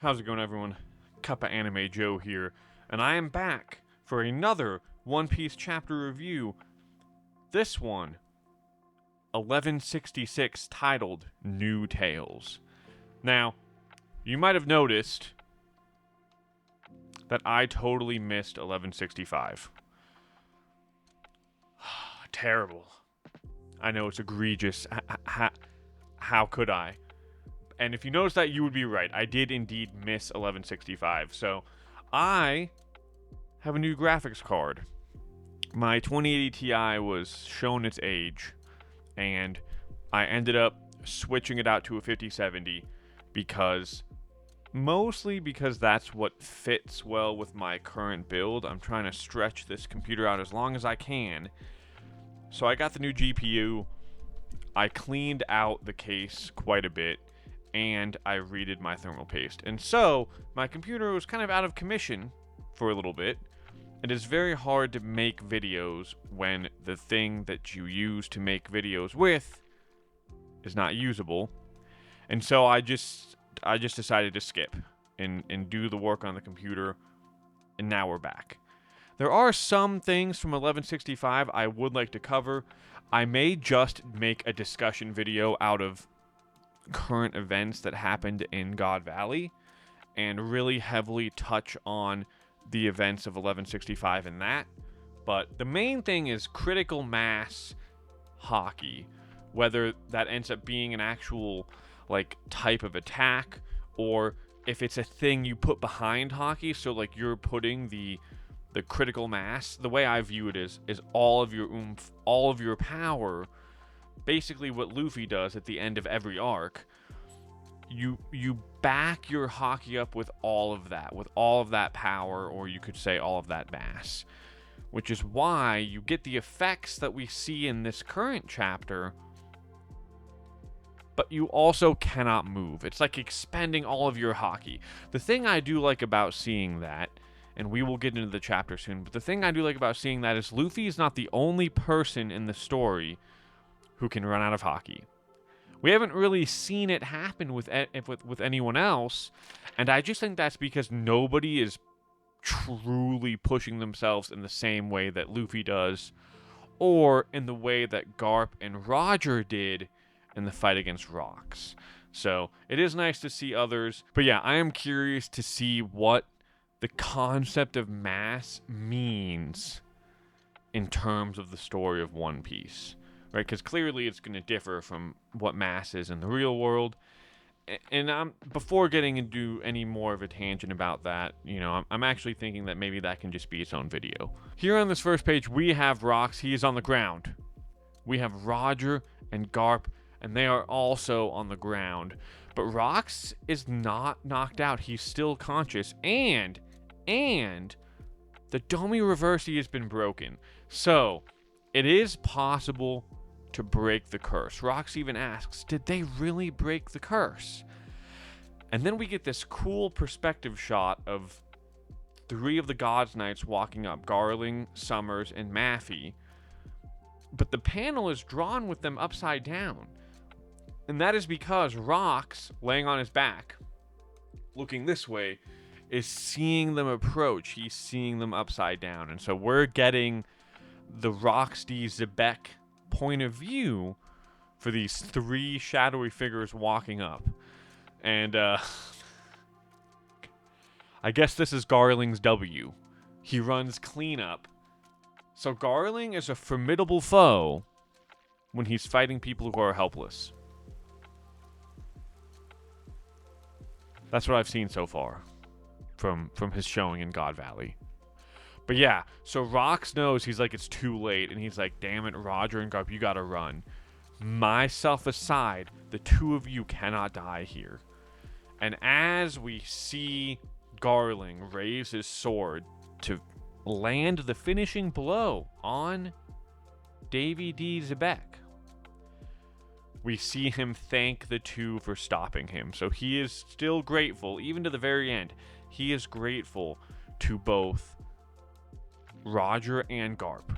How's it going, everyone? Cuppa Anime Joe here, and I am back for another One Piece chapter review. This one, 1166, titled New Tales. Now, you might have noticed that I totally missed 1165. Terrible. I know it's egregious. How could I? And if you notice that, you would be right. I did indeed miss 1165. So I have a new graphics card. My 2080 Ti was shown its age, and I ended up switching it out to a 5070 mostly because that's what fits well with my current build. I'm trying to stretch this computer out as long as I can. So I got the new GPU. I cleaned out the case quite a bit, and I redid my thermal paste. And so, my computer was kind of out of commission for a little bit. It is very hard to make videos when the thing that you use to make videos with is not usable. And so I just decided to skip and do the work on the computer, and now we're back. There are some things from 1165 I would like to cover. I may just make a discussion video out of current events that happened in God Valley and really heavily touch on the events of 1165 in that. But the main thing is critical mass hockey, whether that ends up being an actual type of attack, or if it's a thing you put behind hockey. So you're putting the critical mass. The way I view it is all of your oomph, all of your power, basically what Luffy does at the end of every arc. You back your hockey up with all of that power, or you could say all of that mass, which is why you get the effects that we see in this current chapter, but you also cannot move. It's like expending all of your hockey. The thing I do like about seeing that, and we will get into the chapter soon, but the thing I do like about seeing that is Luffy is not the only person in the story who can run out of hockey. We haven't really seen it happen with anyone else, and I just think that's because nobody is truly pushing themselves in the same way that Luffy does, or in the way that Garp and Roger did in the fight against Rocks. So it is nice to see others, but yeah, I am curious to see what the concept of mass means in terms of the story of One Piece. Right, because clearly it's going to differ from what mass is in the real world. And before getting into any more of a tangent about that, I'm actually thinking that maybe that can just be its own video. Here on this first page, we have Rocks. He is on the ground. We have Roger and Garp, and they are also on the ground. But Rocks is not knocked out. He's still conscious, and the Domi Reversi has been broken. So it is possible to break the curse. Rocks even asks, did they really break the curse? And then we get this cool perspective shot of 3 of the Gods Knights walking up, Garling, Summers, and Maffy. But the panel is drawn with them upside down. And that is because Rocks, laying on his back, looking this way, is seeing them approach. He's seeing them upside down. And so we're getting the Rocks D. Zebek point of view for these 3 shadowy figures walking up. And I guess this is Garling's W. He runs cleanup. So Garling is a formidable foe when he's fighting people who are helpless. That's what I've seen so far from his showing in God Valley. But yeah, so Rocks knows, he's like, it's too late, and he's like, damn it, Roger and Garp, you gotta run. Myself aside, the 2 of you cannot die here. And as we see Garling raise his sword to land the finishing blow on Davy D. Zebek, we see him thank the 2 for stopping him. So he is still grateful, even to the very end. He is grateful to both Roger and Garp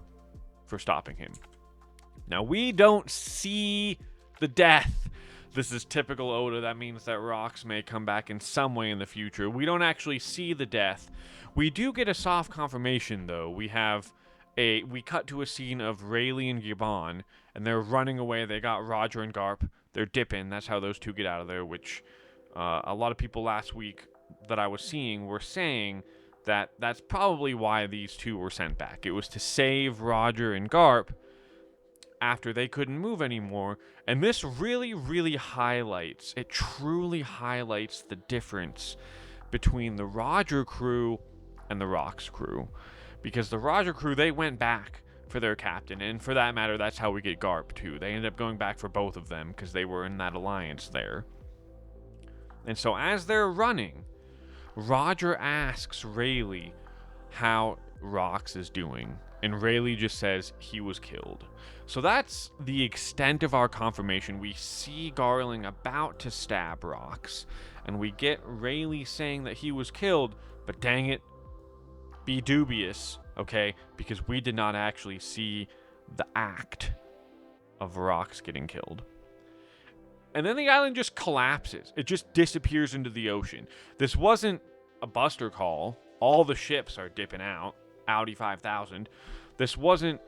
for stopping him. Now, we don't see the death. This is typical Oda. That means that rocks may come back in some way in the future. We don't actually see the death. We do get a soft confirmation, though. We cut to a scene of Rayleigh and Gibbon, and they're running away. They got Roger and Garp. They're dipping. That's how those two get out of there, which a lot of people last week that I was seeing were saying that that's probably why these two were sent back. It was to save Roger and Garp after they couldn't move anymore. And this really, really highlights, it truly highlights the difference between the Roger crew and the Rocks crew. Because the Roger crew, they went back for their captain, and for that matter, that's how we get Garp too. They ended up going back for both of them because they were in that alliance there. And so as they're running, Roger asks Rayleigh how Rocks is doing, and Rayleigh just says he was killed. So that's the extent of our confirmation. We see Garling about to stab Rocks, and we get Rayleigh saying that he was killed, but dang it, be dubious, okay? Because we did not actually see the act of Rocks getting killed. And then the island just collapses. It just disappears into the ocean. This wasn't a buster call. All the ships are dipping out. Audi 5000. This wasn't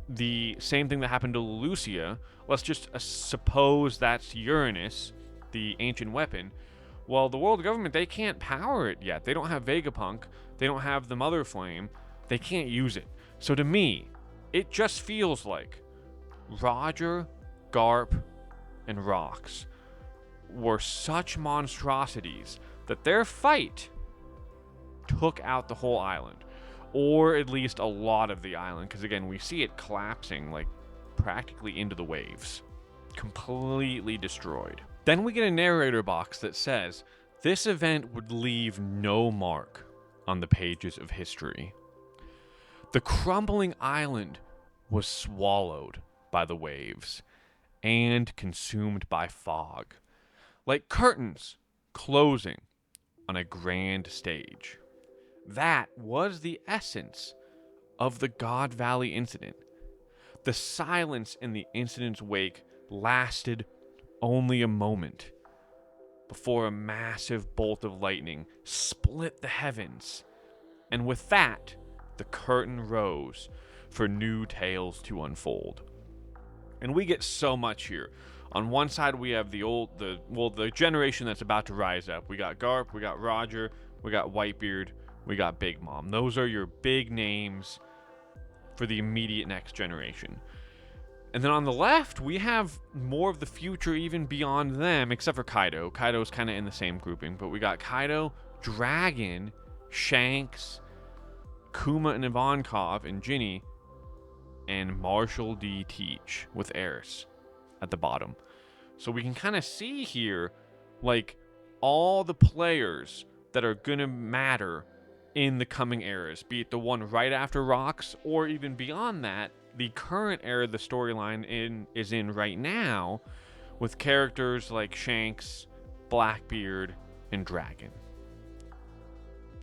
the same thing that happened to Lucia. Let's just suppose that's Uranus, the ancient weapon. Well, the world government, they can't power it yet. They don't have Vegapunk. They don't have the Mother Flame. They can't use it. So to me, it just feels like Roger, Garp, and Rocks were such monstrosities that their fight took out the whole island, or at least a lot of the island, because again, we see it collapsing like practically into the waves, completely destroyed. Then we get a narrator box that says this event would leave no mark on the pages of history. The crumbling island was swallowed by the waves and consumed by fog, like curtains closing on a grand stage. That was the essence of the God Valley incident. The silence in the incident's wake lasted only a moment before a massive bolt of lightning split the heavens, and with that, the curtain rose for new tales to unfold. And we get so much here. On one side, we have the generation that's about to rise up. We got Garp, we got Roger, we got Whitebeard, we got Big Mom. Those are your big names for the immediate next generation. And then on the left, we have more of the future even beyond them, except for Kaido. Kaido's kind of in the same grouping, but we got Kaido, Dragon, Shanks, Kuma and Ivankov, and Ginny, and Marshall D. Teach with Eris at the bottom. So we can kind of see here, like, all the players that are going to matter in the coming eras, be it the one right after Rocks, or even beyond that, the current era the storyline is in right now, with characters like Shanks, Blackbeard, and Dragon.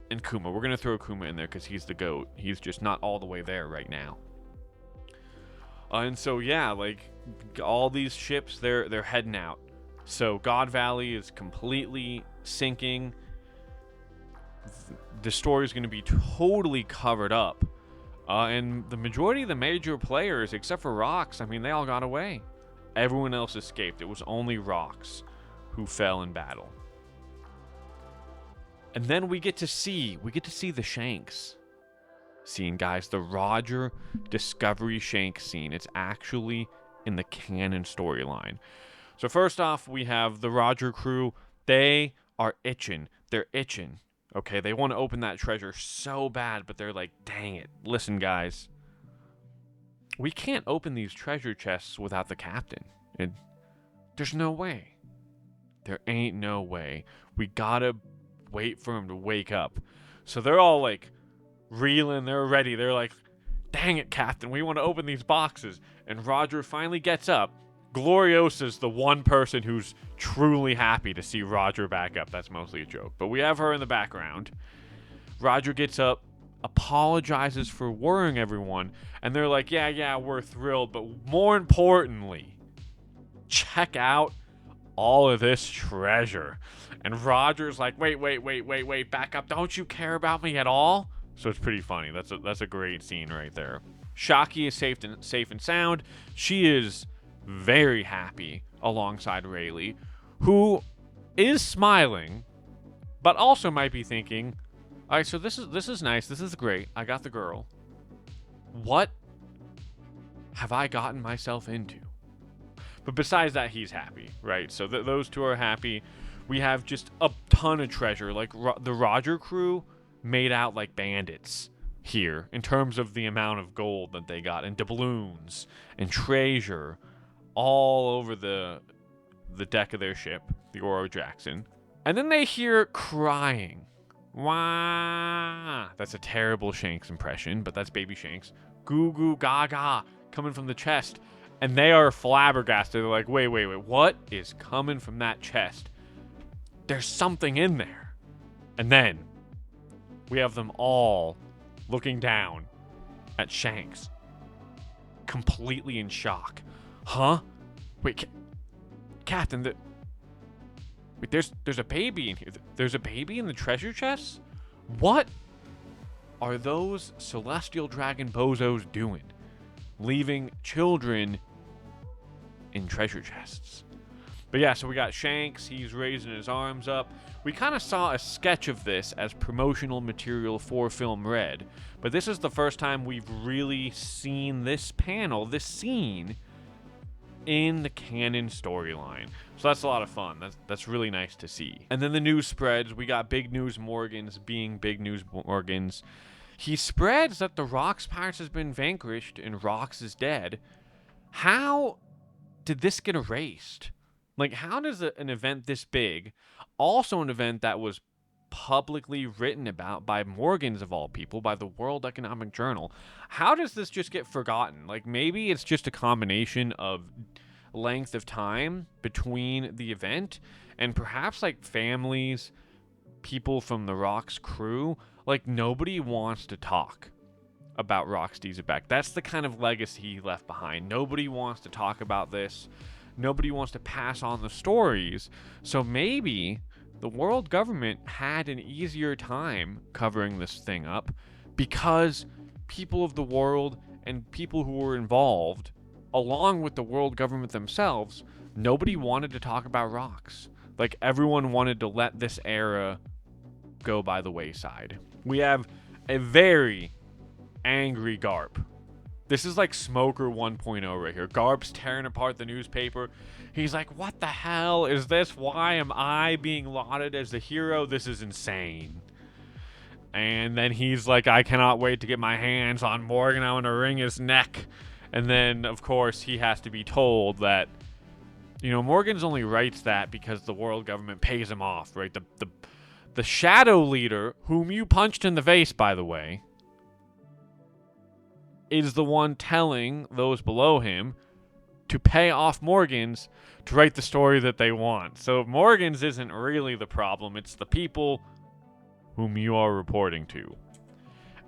And Kuma. We're going to throw Kuma in there because he's the GOAT. He's just not all the way there right now. And so, yeah, like, all these ships, they're heading out. So God Valley is completely sinking. The story is going to be totally covered up. And the majority of the major players, except for Rocks, I mean, they all got away. Everyone else escaped. It was only Rocks who fell in battle. And then we get to see the Shanks scene, guys. The Roger Discovery Shanks scene. It's actually in the canon storyline. So first off, we have the Roger crew. They are itching. They're itching. Okay, they want to open that treasure so bad, but they're like, dang it. Listen, guys. We can't open these treasure chests without the captain. There's no way. There ain't no way. We gotta wait for him to wake up. So they're all like reeling, they're ready. They're like, dang it, Captain, we want to open these boxes. And Roger finally gets up. Gloriosa's the one person who's truly happy to see Roger back up. That's mostly a joke, but we have her in the background. Roger gets up, apologizes for worrying everyone, and they're like, yeah, we're thrilled, but more importantly, check out all of this treasure. And Roger's like, wait, back up. Don't you care about me at all? So it's pretty funny. That's a great scene right there. Shockey is safe and sound. She is very happy alongside Rayleigh, who is smiling, but also might be thinking, all right, so this is nice. This is great. I got the girl. What have I gotten myself into? But besides that, he's happy, right? So those two are happy. We have just a ton of treasure. Like, the Roger crew made out like bandits here in terms of the amount of gold that they got, and doubloons and treasure all over the deck of their ship, the Oro Jackson. And then they hear crying. Wah! That's a terrible Shanks impression, but that's baby Shanks. Goo goo gaga coming from the chest. And they are flabbergasted. They're like, wait, what is coming from that chest? There's something in there. And then we have them all looking down at Shanks, completely in shock. Huh? Wait, Captain, wait, there's a baby in here. There's a baby in the treasure chest? What are those celestial dragon bozos doing? Leaving children in treasure chests. But yeah, so we got Shanks. He's raising his arms up. We kind of saw a sketch of this as promotional material for Film Red, but this is the first time we've really seen this panel, this scene, in the canon storyline. So that's a lot of fun. That's really nice to see. And then the news spreads. We got Big News Morgans being Big News Morgans. He spreads that the Rox Pirates has been vanquished and Rox is dead. How did this get erased? Like, how does an event this big, also an event that was publicly written about by Morgans of all people, by the World Economic Journal, how does this just get forgotten? Like, maybe it's just a combination of length of time between the event, and perhaps like families, people from the Rox crew, like, nobody wants to talk about Rox Dieselbeck. That's the kind of legacy he left behind. Nobody wants to talk about this. Nobody wants to pass on the stories. So maybe the world government had an easier time covering this thing up because people of the world and people who were involved, along with the world government themselves, nobody wanted to talk about Rox. Like, everyone wanted to let this era go by the wayside. We have a very angry Garp. This is like Smoker 1.0 right here. Garp's tearing apart the newspaper. He's like, what the hell is this? Why am I being lauded as the hero? This is insane. And then he's like, I cannot wait to get my hands on Morgan. I want to wring his neck. And then, of course, he has to be told that, you know, Morgan's only writes that because the world government pays him off, right? The shadow leader, whom you punched in the face, by the way, is the one telling those below him to pay off Morgans to write the story that they want. So Morgans isn't really the problem. It's the people whom you are reporting to.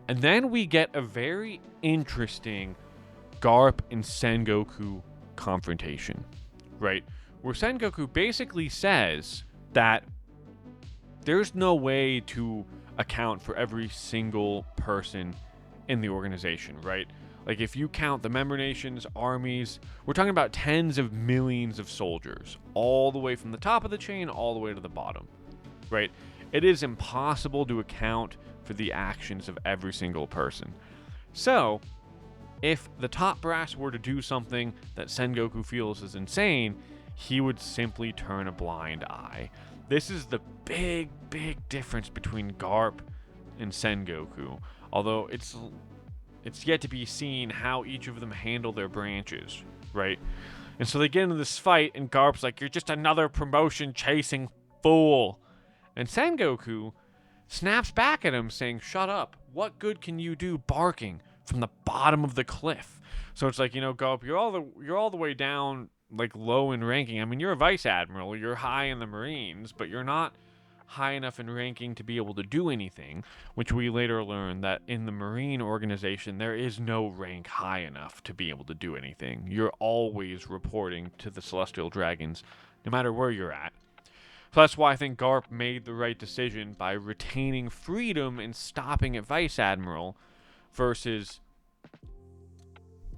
And then we get a very interesting Garp and Sengoku confrontation, right? Where Sengoku basically says that there's no way to account for every single person in the organization, right? Like, if you count the member nations, armies, we're talking about tens of millions of soldiers, all the way from the top of the chain all the way to the bottom, right? It is impossible to account for the actions of every single person. So, if the top brass were to do something that Sengoku feels is insane, he would simply turn a blind eye. This is the big difference between Garp and Sengoku. Although it's yet to be seen how each of them handle their branches, right? And so they get into this fight, and Garp's like, you're just another promotion-chasing fool. And Sengoku snaps back at him, saying, shut up. What good can you do barking from the bottom of the cliff? So it's like, you know, Garp, you're all the way down, like, low in ranking. I mean, you're a vice admiral. You're high in the Marines, but you're not high enough in ranking to be able to do anything, which we later learn that in the Marine organization, there is no rank high enough to be able to do anything. You're always reporting to the Celestial Dragons, no matter where you're at. So that's why I think Garp made the right decision by retaining freedom and stopping at Vice Admiral versus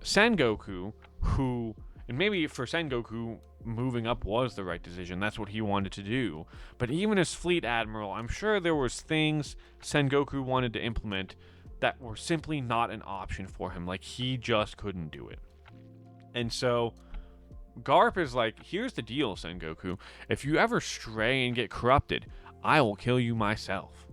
Sengoku, who, and maybe for Sengoku, moving up was the right decision. That's what he wanted to do. But even as Fleet Admiral, I'm sure there was things Sengoku wanted to implement that were simply not an option for him. Like, he just couldn't do it. And so Garp is like, here's the deal, Sengoku. If you ever stray and get corrupted, I will kill you myself.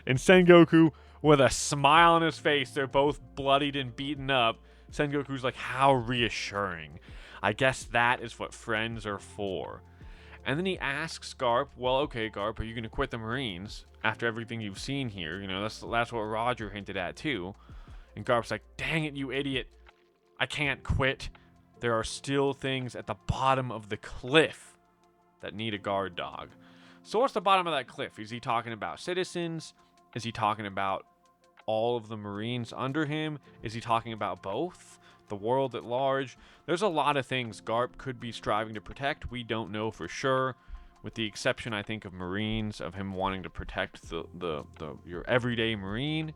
And Sengoku, with a smile on his face, they're both bloodied and beaten up. Sengoku's like, how reassuring. I guess that is what friends are for. And then he asks Garp, well, okay, Garp, are you going to quit the Marines after everything you've seen here? You know, that's what Roger hinted at, too. And Garp's like, dang it, you idiot. I can't quit. There are still things at the bottom of the cliff that need a guard dog. So what's the bottom of that cliff? Is he talking about citizens? Is he talking about all of the Marines under him? Is he talking about both? The world at large? There's a lot of things Garp could be striving to protect. We don't know for sure, with the exception, I think, of Marines, of him wanting to protect your everyday Marine.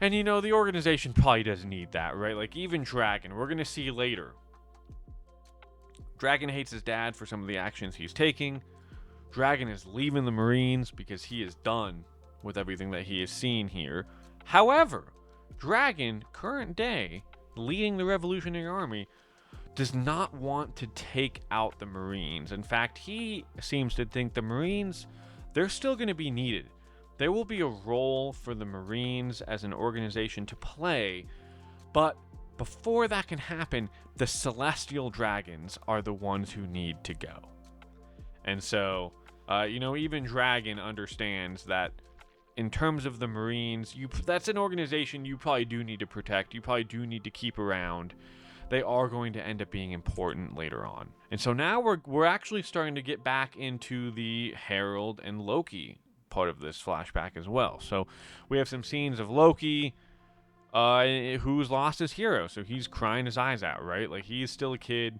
And, you know, the organization probably doesn't need that, right? Like, even Dragon, we're going to see later. Dragon hates his dad for some of the actions he's taking. Dragon is leaving the Marines because he is done with everything that he has seen here. However, Dragon, current day, leading the Revolutionary Army, does not want to take out the Marines. In fact, he seems to think the Marines, they're still going to be needed. There will be a role for the Marines as an organization to play, but before that can happen, the Celestial Dragons are the ones who need to go. And so, you know, even Dragon understands that in terms of the Marines, that's an organization you probably do need to protect. You probably do need to keep around. They are going to end up being important later on. And so now we're actually starting to get back into the Herald and Loki part of this flashback as well. So we have some scenes of Loki, who's lost his hero. So he's crying his eyes out, right? Like, he is still a kid.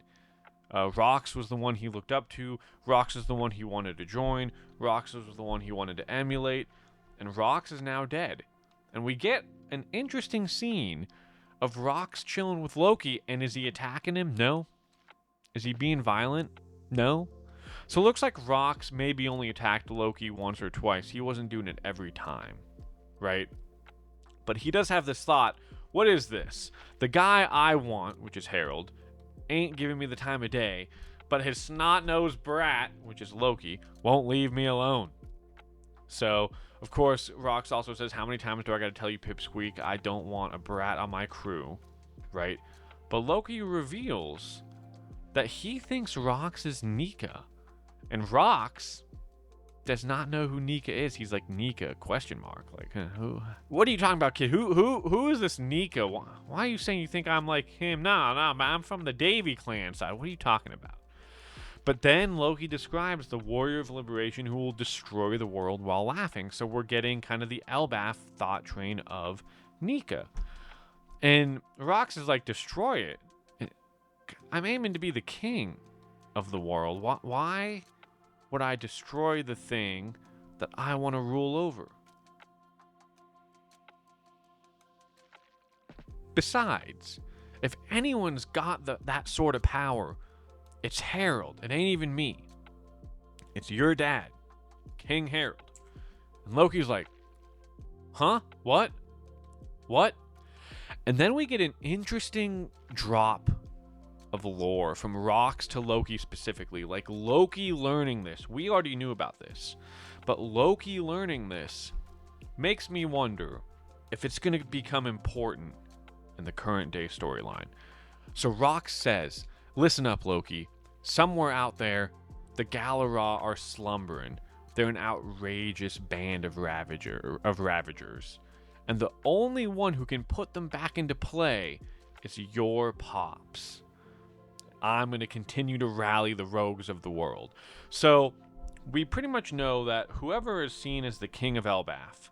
Rox was the one he looked up to. Rox is the one he wanted to join. Rox was the one he wanted to emulate. And Rox is now dead. And we get an interesting scene of Rox chilling with Loki. And is he attacking him? No. Is he being violent? No. So it looks like Rox maybe only attacked Loki once or twice. He wasn't doing it every time, right? But he does have this thought, what is this? The guy I want, which is Harold, ain't giving me the time of day, but his snot-nosed brat, which is Loki, won't leave me alone. So, of course, Rox also says, how many times do I gotta tell you, Pipsqueak, I don't want a brat on my crew, right? But Loki reveals that he thinks Rox is Nika. And Rox does not know who Nika is. He's like, Nika, question mark. Like, who? What are you talking about, kid? Who is this Nika? Why are you saying you think I'm like him? Nah, I'm from the Davy clan side. What are you talking about? But then Loki describes the warrior of liberation who will destroy the world while laughing. So we're getting kind of the Elbaf thought train of Nika. And Rox is like, destroy it. I'm aiming to be the king of the world. Why would I destroy the thing that I want to rule over? Besides, if anyone's got that sort of power, it's Harold. It ain't even me. It's your dad, King Harold. And Loki's like, huh? What? And then we get an interesting drop of lore from Rox to Loki specifically. Like, Loki learning this. We already knew about this. But Loki learning this makes me wonder if it's going to become important in the current day storyline. So Rox says, listen up, Loki. Somewhere out there, the Galera are slumbering. They're an outrageous band of ravagers. And the only one who can put them back into play is your pops. I'm going to continue to rally the rogues of the world. So we pretty much know that whoever is seen as the king of Elbaf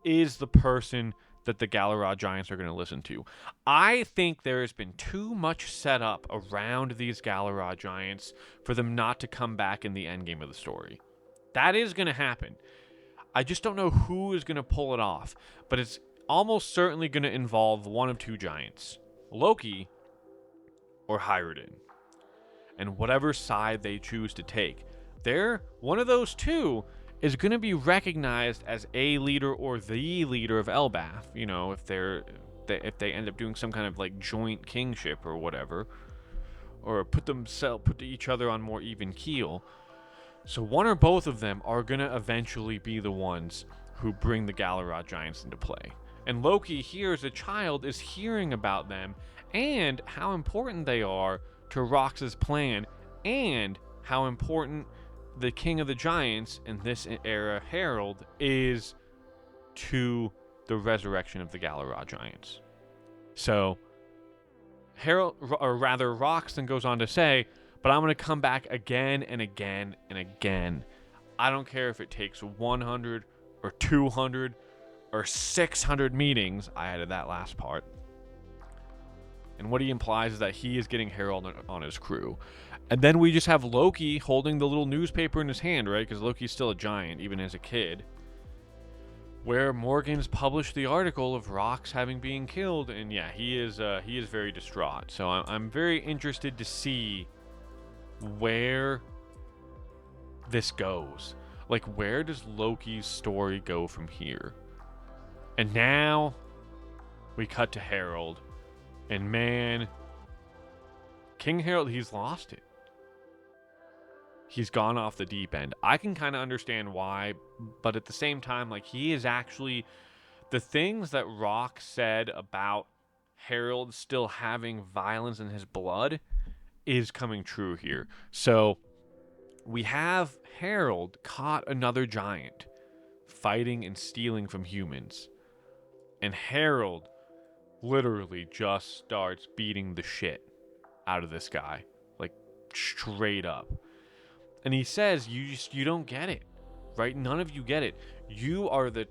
is the person that the Galarad Giants are going to listen to. I think there has been too much set up around these Galarad Giants for them not to come back in the endgame of the story. That is going to happen. I just don't know who is going to pull it off, but it's almost certainly going to involve one of two giants, Loki or Hyrule. And whatever side they choose to take, one of those two is going to be recognized as a leader or the leader of Elbaf. You know, if they end up doing some kind of like joint kingship or whatever, or put each other on more even keel. So one or both of them are going to eventually be the ones who bring the Galarad Giants into play. And Loki here as a child is hearing about them and how important they are to Rox's plan, and how important the King of the Giants in this era, Harold, is to the resurrection of the Galarad Giants. So Rox then goes on to say, but I'm going to come back again and again and again. I don't care if it takes 100 or 200 or 600 meetings. I added that last part. And what he implies is that he is getting Harold on his crew. And then we just have Loki holding the little newspaper in his hand, right? Because Loki's still a giant, even as a kid. Where Morgan's published the article of Rox having been killed. And yeah, he is very distraught. So I'm very interested to see where this goes. Like, where does Loki's story go from here? And now we cut to Harold. And man, King Harold, he's lost it. He's gone off the deep end. I can kind of understand why, but at the same time, like, he is actually, the things that Rock said about Harold still having violence in his blood is coming true here. So we have Harold caught another giant fighting and stealing from humans. And Harold literally just starts beating the shit out of this guy, like straight up. And he says, you don't get it, right? None of you get it. You're the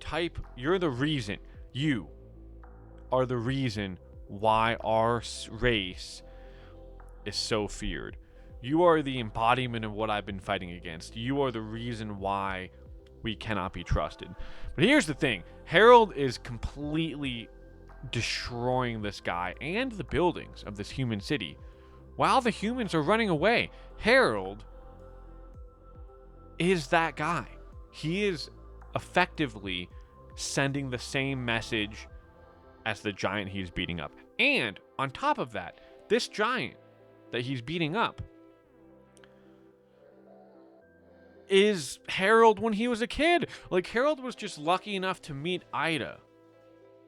reason why our race is so feared. You are the embodiment of what I've been fighting against. You are the reason why we cannot be trusted. But here's the thing. Harold is completely destroying this guy and the buildings of this human city while the humans are running away. Harold is that guy. He is effectively sending the same message as the giant he's beating up. And on top of that, this giant that he's beating up is Harold when he was a kid. Like, Harold was just lucky enough to meet Ida.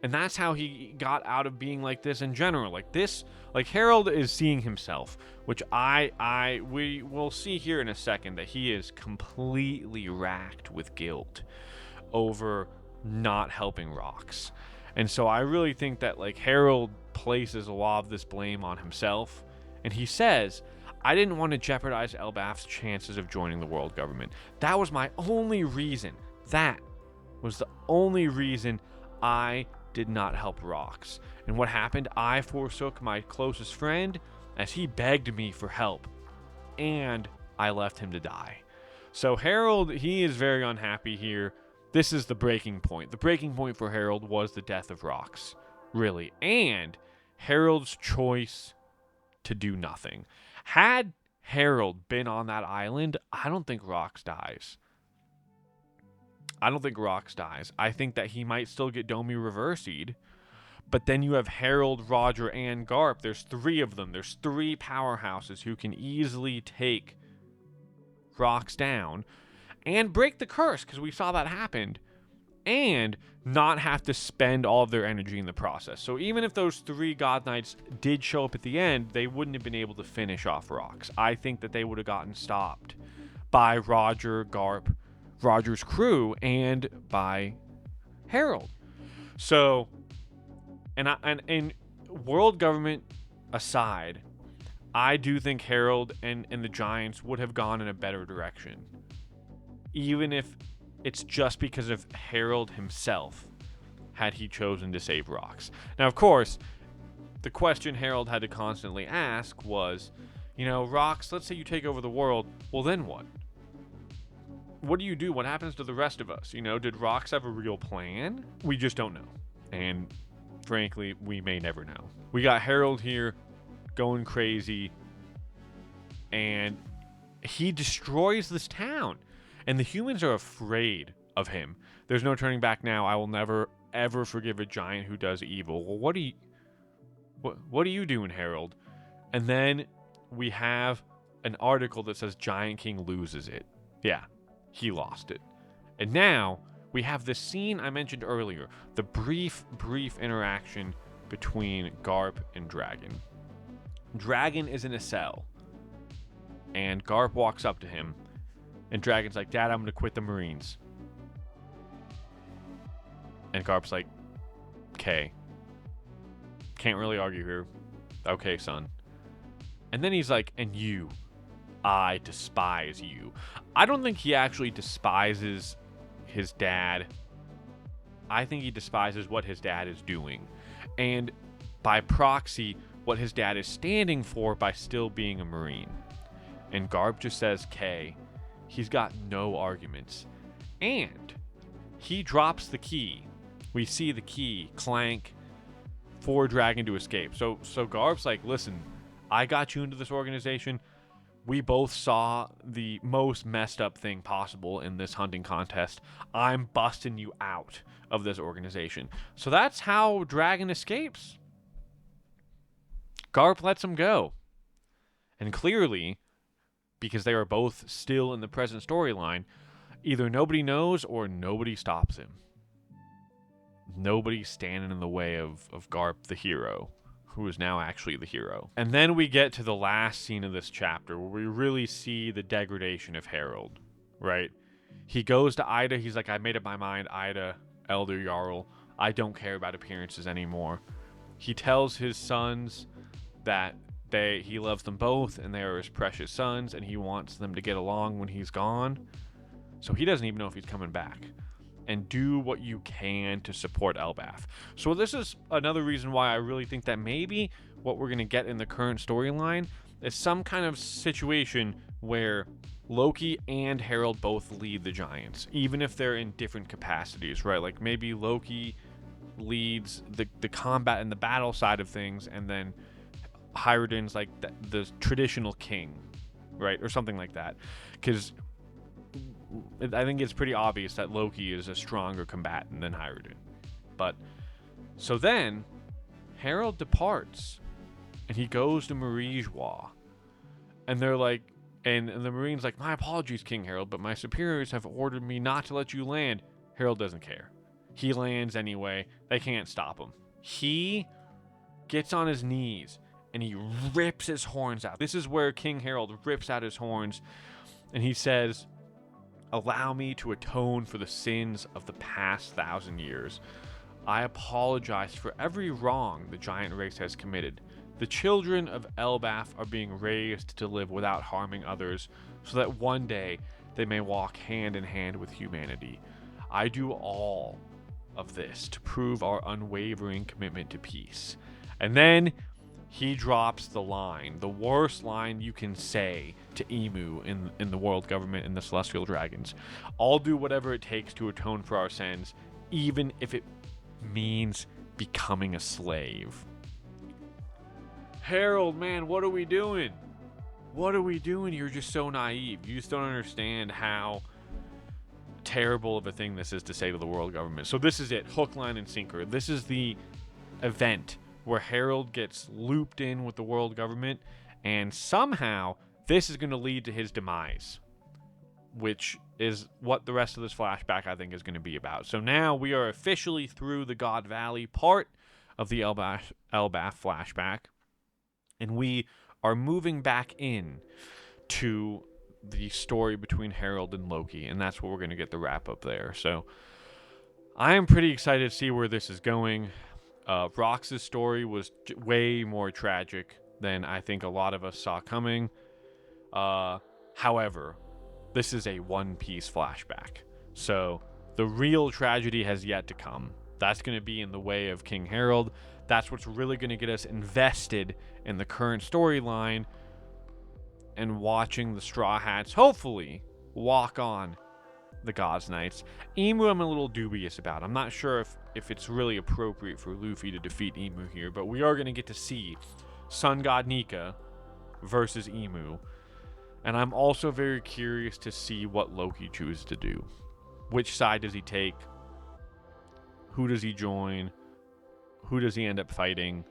And that's how he got out of being like this in general. Like this, like Harold is seeing himself, which we will see here in a second, that he is completely racked with guilt over not helping Rox. And so I really think that like Harold places a lot of this blame on himself. And he says, I didn't want to jeopardize Elbaf's chances of joining the world government. That was my only reason. That was the only reason I did not help Rox. And what happened? I forsook my closest friend as he begged me for help. And I left him to die. So Harold, he is very unhappy here. This is the breaking point. The breaking point for Harold was the death of Rox. Really. And Harold's choice to do nothing. Had Harold been on that island, I don't think Rox dies. I think that he might still get Domi reversied. But then you have Harold, Roger, and Garp. There's three of them. There's three powerhouses who can easily take Rox down and break the curse, because we saw that happen, and not have to spend all of their energy in the process. So even if those three God Knights did show up at the end, they wouldn't have been able to finish off Rox. I think that they would have gotten stopped by Roger, Garp, Roger's crew, and by Harold. So, and world government aside, I do think Harold and the Giants would have gone in a better direction. Even if it's just because of Harold himself had he chosen to save Rox. Now, of course, the question Harold had to constantly ask was, Rox, let's say you take over the world, well then what? What do you do? What happens to the rest of us? Did Rox have a real plan? We just don't know. And frankly, we may never know. We got Harold here going crazy, and he destroys this town. And the humans are afraid of him. There's no turning back now. I will never, ever forgive a giant who does evil. Well, what are you doing, Harold? And then we have an article that says Giant King loses it. Yeah, he lost it. And now we have the scene I mentioned earlier, the brief interaction between Garp and Dragon. Dragon is in a cell, and Garp walks up to him, and Dragon's like, Dad, I'm going to quit the Marines. And Garp's like, okay. Can't really argue here. Okay, son. And then he's like, and you, I despise you. I don't think he actually despises his dad. I think he despises what his dad is doing. And by proxy, what his dad is standing for by still being a Marine. And Garp just says, K. He's got no arguments. And he drops the key. We see the key clank for Dragon to escape. So Garp's like, listen, I got you into this organization. We both saw the most messed up thing possible in this hunting contest. I'm busting you out of this organization. So that's how Dragon escapes. Garp lets him go. And clearly, because they are both still in the present storyline, either nobody knows or nobody stops him. Nobody's standing in the way of Garp the hero, who is now actually the hero. And then we get to the last scene of this chapter where we really see the degradation of Harold, right? He goes to Ida. He's like, I made up my mind, Ida, Elder Jarl. I don't care about appearances anymore. He tells his sons that he loves them both and they are his precious sons, and he wants them to get along when he's gone. So he doesn't even know if he's coming back. And do what you can to support Elbaf. So this is another reason why I really think that maybe what we're going to get in the current storyline is some kind of situation where Loki and Harold both lead the Giants, even if they're in different capacities, right? Like maybe Loki leads the combat and the battle side of things, and then Hyrden's like the traditional king, right? Or something like that. Because I think it's pretty obvious that Loki is a stronger combatant than Hyrden. But so then Harold departs and he goes to Marigeois, and they're like, and the Marine's like, my apologies, King Harold, but my superiors have ordered me not to let you land. Harold doesn't care. He lands anyway. They can't stop him. He gets on his knees and he rips his horns out. This is where King Harold rips out his horns, and he says, allow me to atone for the sins of the past 1,000 years. I apologize for every wrong the giant race has committed. The children of Elbaf are being raised to live without harming others, so that one day they may walk hand in hand with humanity. I do all of this to prove our unwavering commitment to peace. And then he drops the line, the worst line you can say to Emu in the world government and the Celestial Dragons. I'll do whatever it takes to atone for our sins, even if it means becoming a slave. Harold, man, what are we doing? What are we doing? You're just so naive. You just don't understand how terrible of a thing this is to say to the world government. So this is it, hook, line, and sinker. This is the event where Harold gets looped in with the world government, and somehow this is going to lead to his demise, which is what the rest of this flashback, I think, is going to be about. So now we are officially through the God Valley part of the Elbaf flashback, and we are moving back in to the story between Harold and Loki, and that's where we're going to get the wrap-up there. So I am pretty excited to see where this is going. Rox's story was way more tragic than I think a lot of us saw coming. However, this is a one-piece flashback, so the real tragedy has yet to come. That's going to be in the way of King Harold. That's what's really going to get us invested in the current storyline and watching the Straw Hats hopefully walk on the God's Knights. Emu I'm a little dubious about. I'm not sure if it's really appropriate for Luffy to defeat Emu here, but we are going to get to see Sun God Nika versus Emu. And I'm also very curious to see what Loki chooses to do. Which side does he take? Who does he join? Who does he end up fighting?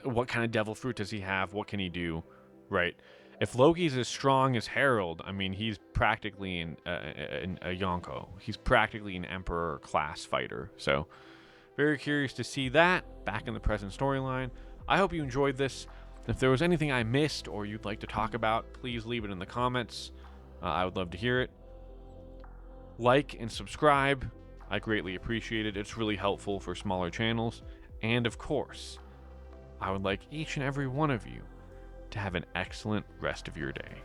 What kind of devil fruit does he have? What can he do? Right. If Loki's as strong as Harold, I mean, he's practically a Yonko. He's practically an Emperor class fighter. So, very curious to see that back in the present storyline. I hope you enjoyed this. If there was anything I missed or you'd like to talk about, please leave it in the comments. I would love to hear it. Like and subscribe. I greatly appreciate it. It's really helpful for smaller channels. And of course, I would like each and every one of you to have an excellent rest of your day.